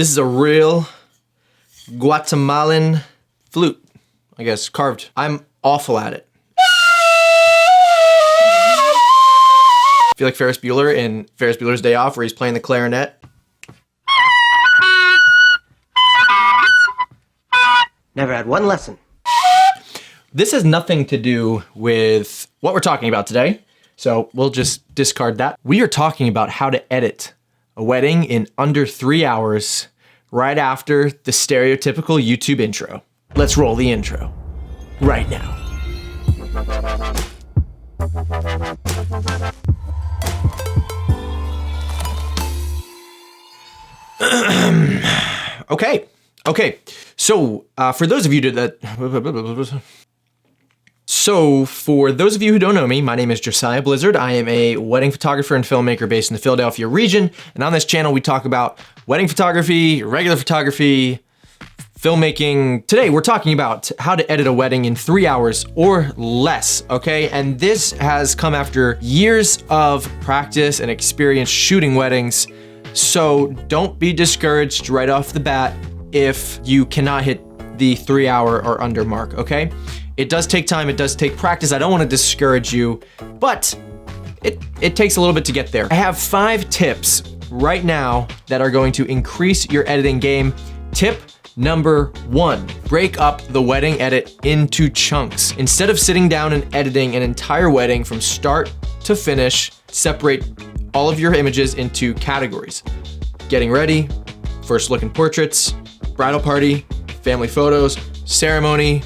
This is a real Guatemalan flute, I guess, carved. I'm awful at it. I feel like Ferris Bueller in Ferris Bueller's Day Off, where he's playing the clarinet. Never had one lesson. This has nothing to do with what we're talking about today, so we'll just discard that. We are talking about how to edit a wedding in under 3 hours right after the stereotypical YouTube intro. Let's roll the intro right now. Okay. So for those of you who don't know me, my name is Josiah Blizzard. I am a wedding photographer and filmmaker based in the Philadelphia region. And on this channel, we talk about wedding photography, regular photography, filmmaking. Today, we're talking about how to edit a wedding in 3 hours or less, okay? And this has come after years of practice and experience shooting weddings. So don't be discouraged right off the bat if you cannot hit the 3 hour or under mark, okay? It does take time, it does take practice. I don't wanna discourage you, but it takes a little bit to get there. I have 5 tips right now that are going to increase your editing game. Tip number 1, break up the wedding edit into chunks. Instead of sitting down and editing an entire wedding from start to finish, separate all of your images into categories. Getting ready, first look and portraits, bridal party, family photos, ceremony,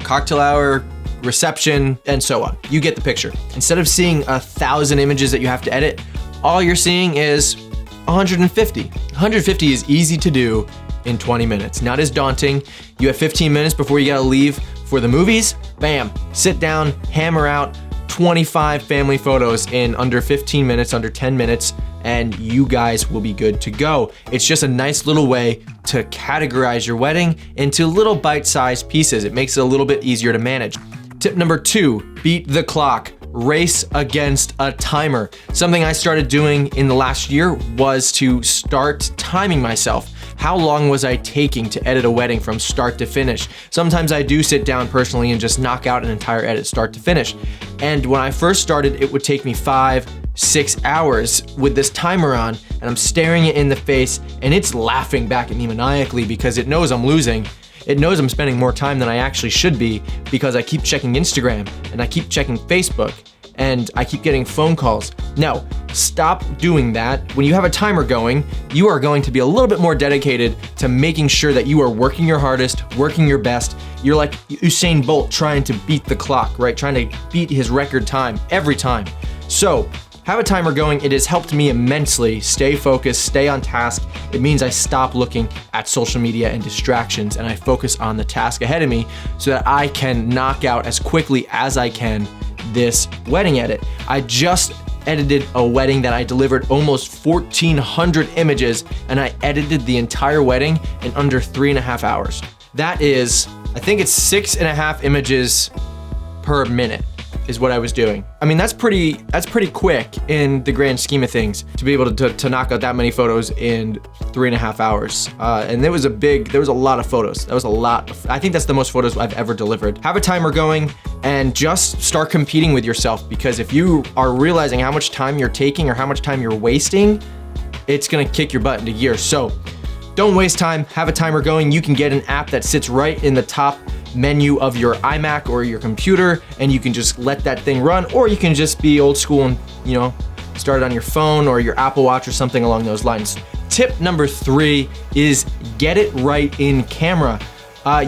cocktail hour, reception, and so on. You get the picture. Instead of seeing 1,000 images that you have to edit, all you're seeing is 150. 150 is easy to do in 20 minutes. Not as daunting. You have 15 minutes before you gotta leave for the movies. Bam, sit down, hammer out 25 family photos in under 15 minutes, under 10 minutes, and you guys will be good to go. It's just a nice little way to categorize your wedding into little bite-sized pieces. It makes it a little bit easier to manage. Tip number 2, beat the clock. Race against a timer. Something I started doing in the last year was to start timing myself. How long was I taking to edit a wedding from start to finish? Sometimes I do sit down personally and just knock out an entire edit start to finish. And when I first started, it would take me 5-6 hours with this timer on, and I'm staring it in the face, and it's laughing back at me maniacally because it knows I'm losing. It knows I'm spending more time than I actually should be because I keep checking Instagram and I keep checking Facebook and I keep getting phone calls. No, stop doing that. When you have a timer going, you are going to be a little bit more dedicated to making sure that you are working your hardest, working your best. You're like Usain Bolt trying to beat the clock, right? Trying to beat his record time every time. So, have a timer going. It has helped me immensely stay focused, stay on task. It means I stop looking at social media and distractions and I focus on the task ahead of me so that I can knock out as quickly as I can this wedding edit. I just edited a wedding that I delivered almost 1,400 images and I edited the entire wedding in under 3.5 hours. That is, I think it's 6.5 images per minute is what I was doing. I mean, that's pretty quick in the grand scheme of things to be able to knock out that many photos in 3.5 hours. And there was a lot of photos. That was a lot. I think that's the most photos I've ever delivered. Have a timer going and just start competing with yourself, because if you are realizing how much time you're taking or how much time you're wasting, it's gonna kick your butt into gear. So don't waste time, have a timer going. You can get an app that sits right in the top menu of your iMac or your computer, and you can just let that thing run, or you can just be old school and, start it on your phone or your Apple Watch or something along those lines. Tip number 3 is get it right in camera.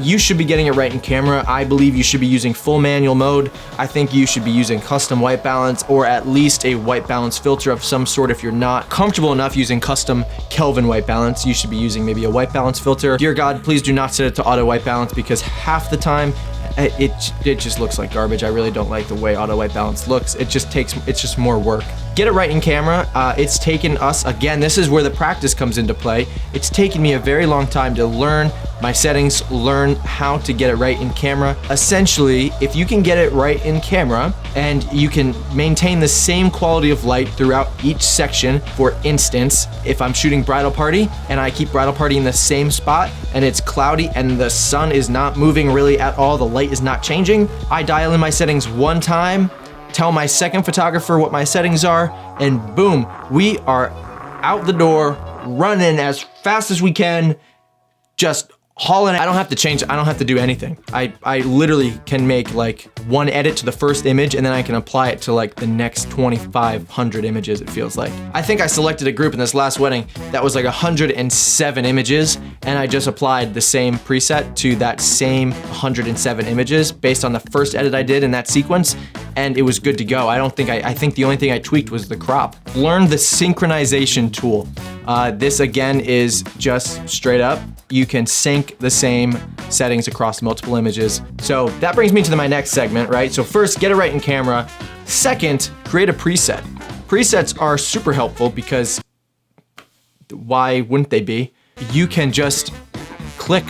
You should be getting it right in camera. I believe you should be using full manual mode. I think you should be using custom white balance or at least a white balance filter of some sort. If you're not comfortable enough using custom Kelvin white balance, you should be using maybe a white balance filter. Dear God, please do not set it to auto white balance, because half the time it just looks like garbage. I really don't like the way auto white balance looks. It's just more work. Get it right in camera. It's taken us, again, this is where the practice comes into play. It's taken me a very long time to learn my settings, learn how to get it right in camera. Essentially, if you can get it right in camera and you can maintain the same quality of light throughout each section, for instance, if I'm shooting bridal party and I keep bridal party in the same spot and it's cloudy and the sun is not moving really at all, the light is not changing, I dial in my settings one time, tell my second photographer what my settings are, and boom, we are out the door, running as fast as we can, just hauling it. I don't have to change, I don't have to do anything. I literally can make like one edit to the first image and then I can apply it to like the next 2,500 images, it feels like. I think I selected a group in this last wedding that was like 107 images, and I just applied the same preset to that same 107 images based on the first edit I did in that sequence, and it was good to go. I think the only thing I tweaked was the crop. Learn the synchronization tool. This again is just straight up, you can sync the same settings across multiple images. So that brings me to my next segment, right? So first, get it right in camera. Second, create a preset. Presets are super helpful because why wouldn't they be? You can just click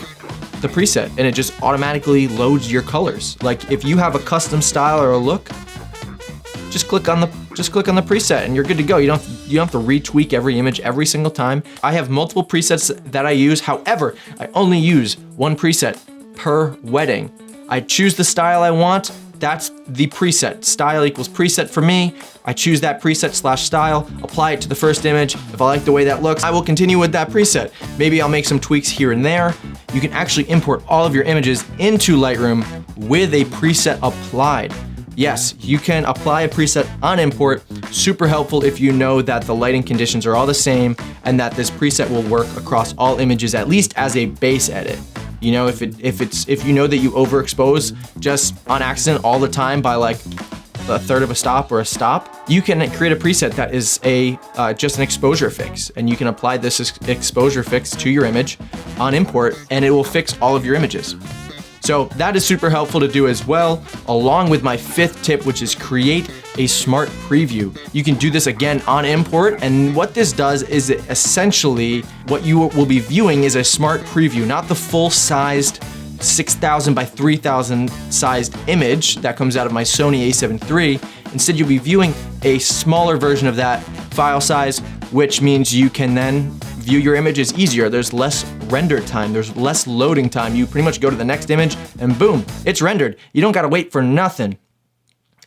the preset and it just automatically loads your colors. Like if you have a custom style or a look, just click on the preset and you're good to go. You don't have to retweak every image every single time. I have multiple presets that I use. However, I only use one preset per wedding. I choose the style I want. That's the preset. Style equals preset for me. I choose that preset / style, apply it to the first image. If I like the way that looks, I will continue with that preset. Maybe I'll make some tweaks here and there. You can actually import all of your images into Lightroom with a preset applied. Yes, you can apply a preset on import. Super helpful if you know that the lighting conditions are all the same and that this preset will work across all images, at least as a base edit. You know, if you know that you overexpose just on accident all the time by like a third of a stop or a stop, you can create a preset that is just an exposure fix, and you can apply this exposure fix to your image on import and it will fix all of your images. So that is super helpful to do as well, along with my fifth tip, which is create a smart preview. You can do this again on import, and what this does is essentially what you will be viewing is a smart preview, not the full-sized 6,000 by 3,000 sized image that comes out of my Sony a7 III. Instead, you'll be viewing a smaller version of that file size, which means you can then view your images easier. There's less render time, there's less loading time. You pretty much go to the next image and boom, it's rendered. You don't gotta wait for nothing.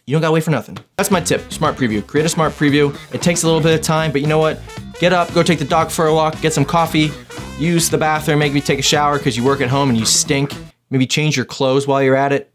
You don't gotta wait for nothing. That's my tip, smart preview. Create a smart preview. It takes a little bit of time, but you know what? Get up, go take the dog for a walk, get some coffee, use the bathroom, maybe take a shower because you work at home and you stink. Maybe change your clothes while you're at it.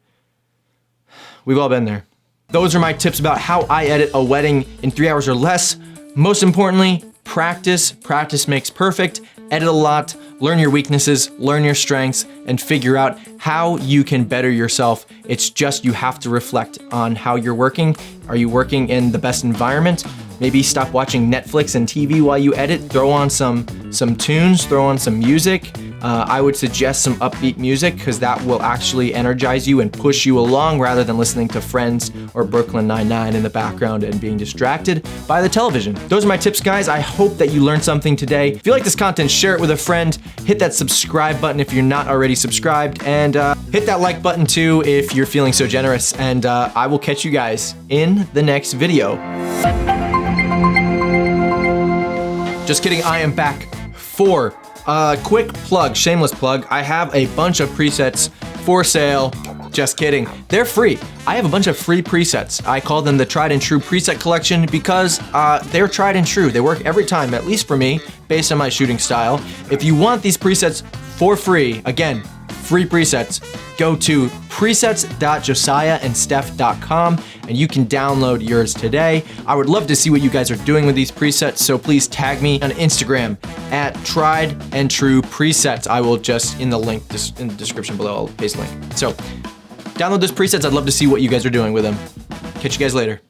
We've all been there. Those are my tips about how I edit a wedding in 3 hours or less. Most importantly, practice. Practice makes perfect. Edit a lot, learn your weaknesses, learn your strengths, and figure out how you can better yourself. It's just you have to reflect on how you're working. Are you working in the best environment? Maybe stop watching Netflix and TV while you edit. Throw on some tunes, throw on some music. I would suggest some upbeat music because that will actually energize you and push you along rather than listening to Friends or Brooklyn Nine-Nine in the background and being distracted by the television. Those are my tips, guys. I hope that you learned something today. If you like this content, share it with a friend. Hit that subscribe button if you're not already subscribed, and hit that like button too if you're feeling so generous. And I will catch you guys in the next video. Just kidding, I am back for a quick plug, shameless plug. I have a bunch of presets for sale. Just kidding, they're free. I have a bunch of free presets. I call them the tried and true preset collection because they're tried and true. They work every time, at least for me, based on my shooting style. If you want these presets for free, again, free presets, go to presets.josiahandsteph.com and you can download yours today. I would love to see what you guys are doing with these presets, so please tag me on Instagram at tried and true presets. I will just in the link in the description below, I'll paste a link. So download those presets. I'd love to see what you guys are doing with them. Catch you guys later.